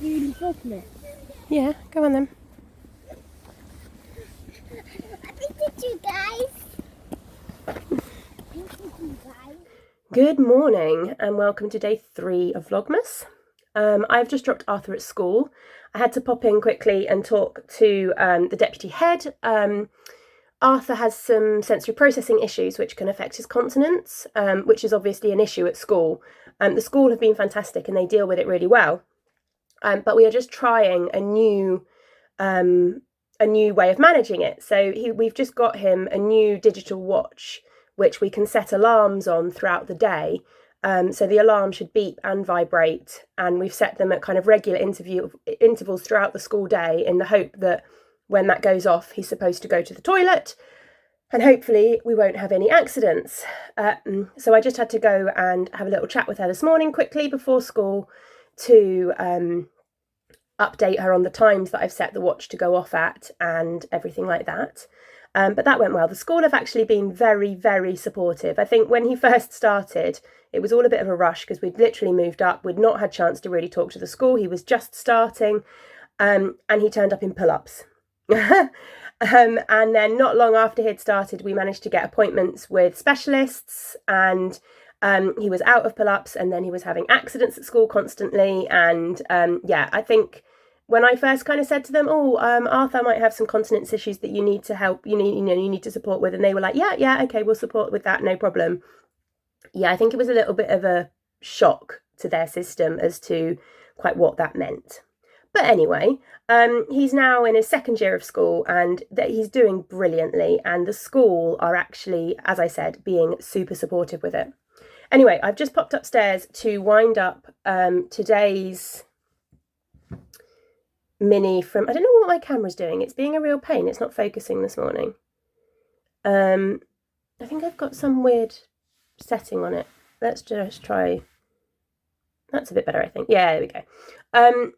doing Vlogmas. Yeah, go on then. Good morning and welcome to day 3 of Vlogmas. I've just dropped Arthur at school. I had to pop in quickly and talk to the deputy head. Arthur has some sensory processing issues which can affect his consonants, which is obviously an issue at school. The school have been fantastic and they deal with it really well. But we are just trying a new way of managing it. So we've just got him a new digital watch which we can set alarms on throughout the day. So the alarm should beep and vibrate, and we've set them at kind of regular intervals throughout the school day in the hope that when that goes off, he's supposed to go to the toilet, and hopefully we won't have any accidents. So I just had to go and have a little chat with her this morning quickly before school to update her on the times that I've set the watch to go off at and everything like that. But that went well. The school have actually been very, very supportive. I think when he first started, it was all a bit of a rush because we'd literally moved up. We'd not had a chance to really talk to the school. He was just starting, and he turned up in pull-ups. And then not long after he'd started, we managed to get appointments with specialists, and he was out of pull-ups, and then he was having accidents at school constantly. And yeah, I think when I first kind of said to them, Arthur might have some consonance issues that you need to help, you need to support with, and they were like, yeah, okay, we'll support with that, no problem. Yeah, I think it was a little bit of a shock to their system as to quite what that meant. But anyway, he's now in his second year of school and he's doing brilliantly, and the school are actually, as I said, being super supportive with it. Anyway, I've just popped upstairs to wind up today's mini from, I don't know what my camera's doing. It's being a real pain. It's not focusing this morning. I think I've got some weird setting on it. Let's just try. That's a bit better, I think. Yeah, there we go.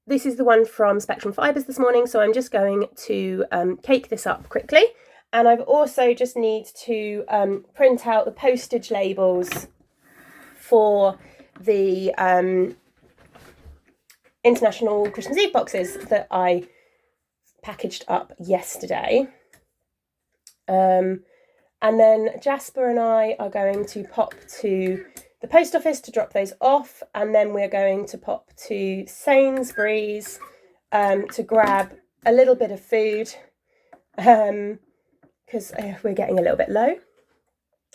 This is the one from Spectrum Fibres this morning, so I'm just going to cake this up quickly. And I've also just need to print out the postage labels for the International Christmas Eve boxes that I packaged up yesterday. And then Jasper and I are going to pop to the post office to drop those off, and then we're going to pop to Sainsbury's to grab a little bit of food because we're getting a little bit low.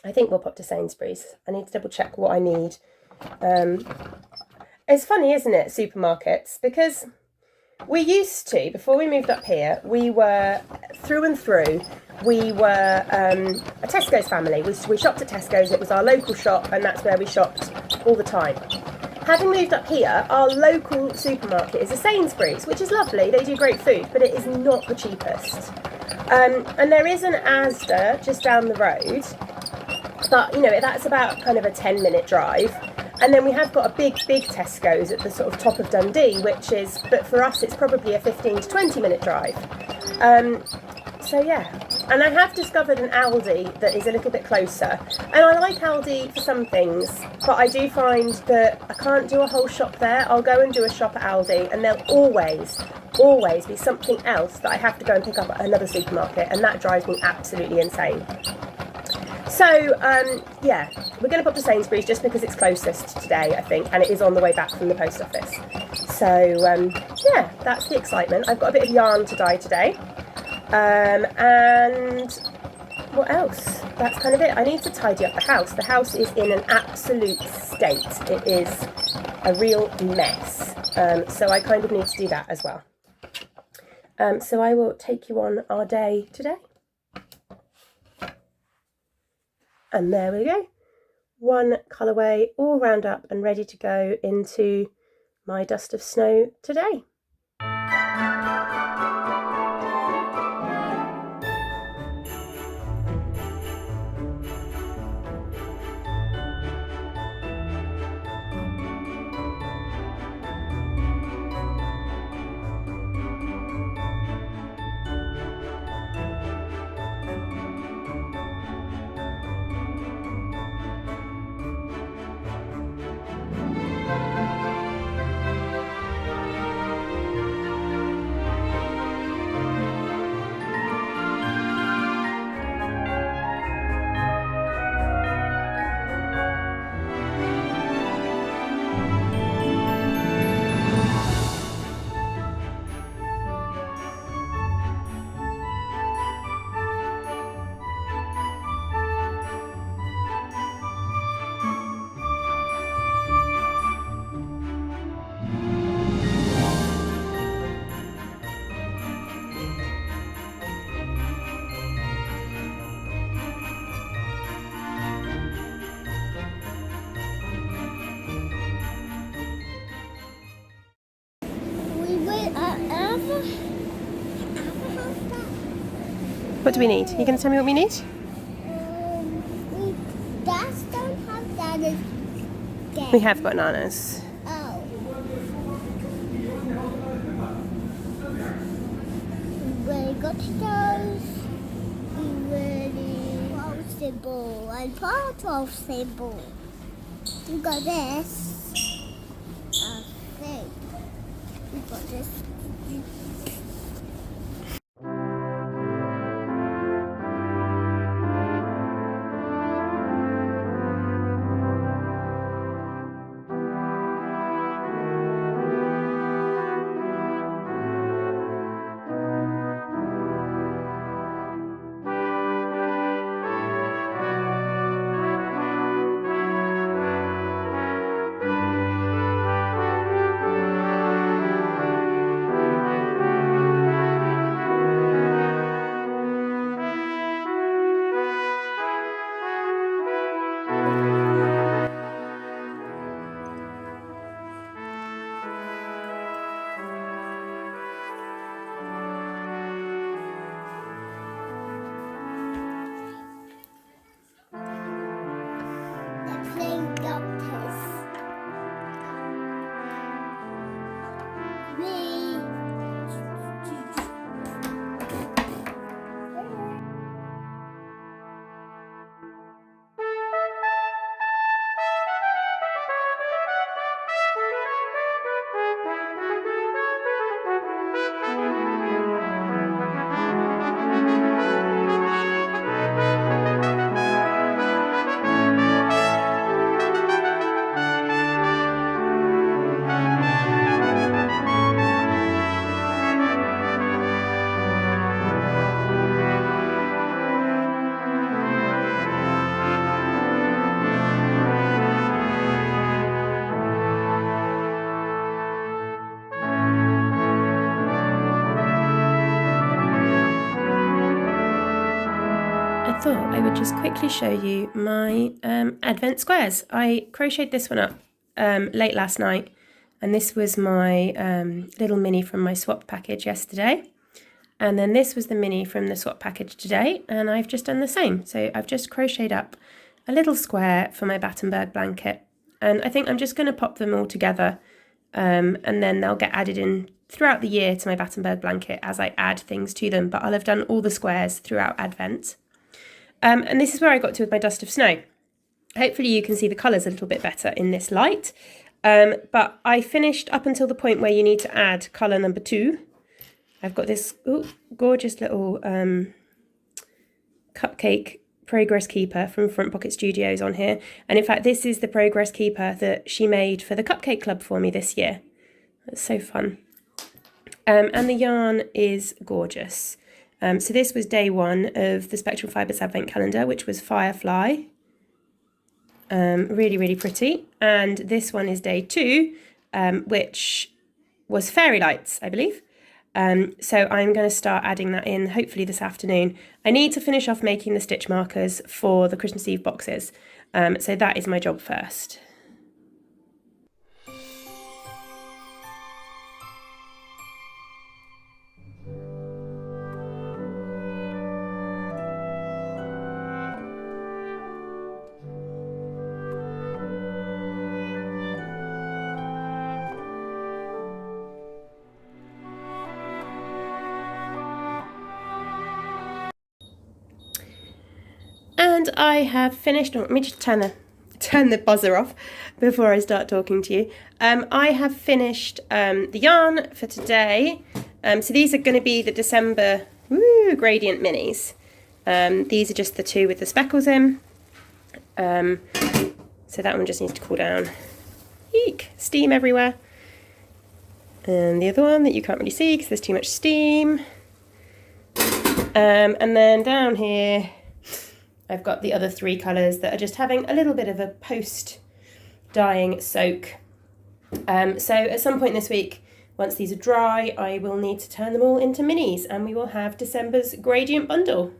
I think we'll pop to Sainsbury's. I need to double check what I need. It's funny, isn't it, supermarkets, because we used to, before we moved up here, we were through and through. We were a Tesco's family. We shopped at Tesco's. It was our local shop, and that's where we shopped all the time. Having moved up here, our local supermarket is a Sainsbury's, which is lovely. They do great food, but it is not the cheapest. And there is an Asda just down the road, but, you know, that's about kind of a 10-minute drive. And then we have got a big Tesco's at the sort of top of Dundee, but for us, it's probably a 15 to 20-minute drive. So yeah, and I have discovered an Aldi that is a little bit closer. And I like Aldi for some things, but I do find that I can't do a whole shop there. I'll go and do a shop at Aldi, and there'll always be something else that I have to go and pick up at another supermarket, and that drives me absolutely insane. So, yeah, we're going to pop to Sainsbury's just because it's closest today, I think, and it is on the way back from the post office. So, yeah, that's the excitement. I've got a bit of yarn to dye today. And what else? That's kind of it. I need to tidy up the house. The house is in an absolute state. It is a real mess. So I kind of need to do that as well. So I will take you on our day today. And there we go. One colourway all round up and ready to go into my dust of snow today. What do we need? Are you going to tell me what we need? We don't have bananas. We have bananas. Oh. We got those. Symbol and part of symbol. We got this. I think we got this. I thought I would just quickly show you my advent squares. I crocheted this one up late last night, and this was my little mini from my swap package yesterday, and then this was the mini from the swap package today, and I've just done the same. So I've just crocheted up a little square for my Battenberg blanket, and I think I'm just going to pop them all together, and then they'll get added in throughout the year to my Battenberg blanket as I add things to them, but I'll have done all the squares throughout Advent. And this is where I got to with my dust of snow. Hopefully you can see the colours a little bit better in this light. But I finished up until the point where you need to add colour number 2. I've got this gorgeous little cupcake progress keeper from Front Pocket Studios on here. And in fact, this is the progress keeper that she made for the Cupcake Club for me this year. That's so fun. And the yarn is gorgeous. So this was day 1 of the Spectral Fibres Advent Calendar, which was Firefly. Really, really pretty. And this one is day 2, which was Fairy Lights, I believe. So I'm going to start adding that in, hopefully this afternoon. I need to finish off making the stitch markers for the Christmas Eve boxes. So that is my job first. And I have finished. Let me just turn the buzzer off before I start talking to you. I have finished the yarn for today. So these are going to be the December gradient minis. These are just the 2 with the speckles in. So that one just needs to cool down. Eek, steam everywhere. And the other one that you can't really see because there's too much steam. And then down here, I've got the other 3 colours that are just having a little bit of a post-dyeing soak. So at some point this week, once these are dry, I will need to turn them all into minis and we will have December's gradient bundle.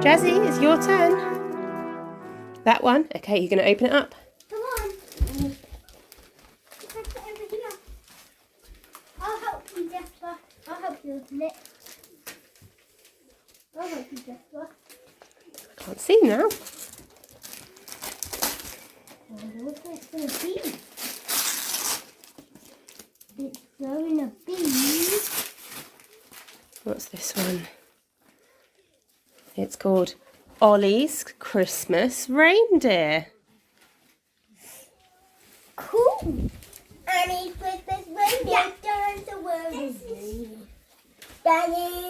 Jazzy, it's your turn. That one? Okay, you're going to open it up. Come on. Put it over here. I'll help you, Jasper. I'll help you open it. I'll help you, Jasper. Can't see now. I wonder what it's going to be. It's going to be... What's this one? It's called Ollie's Christmas Reindeer. Cool. Annie's Christmas reindeer turns the world. Daddy.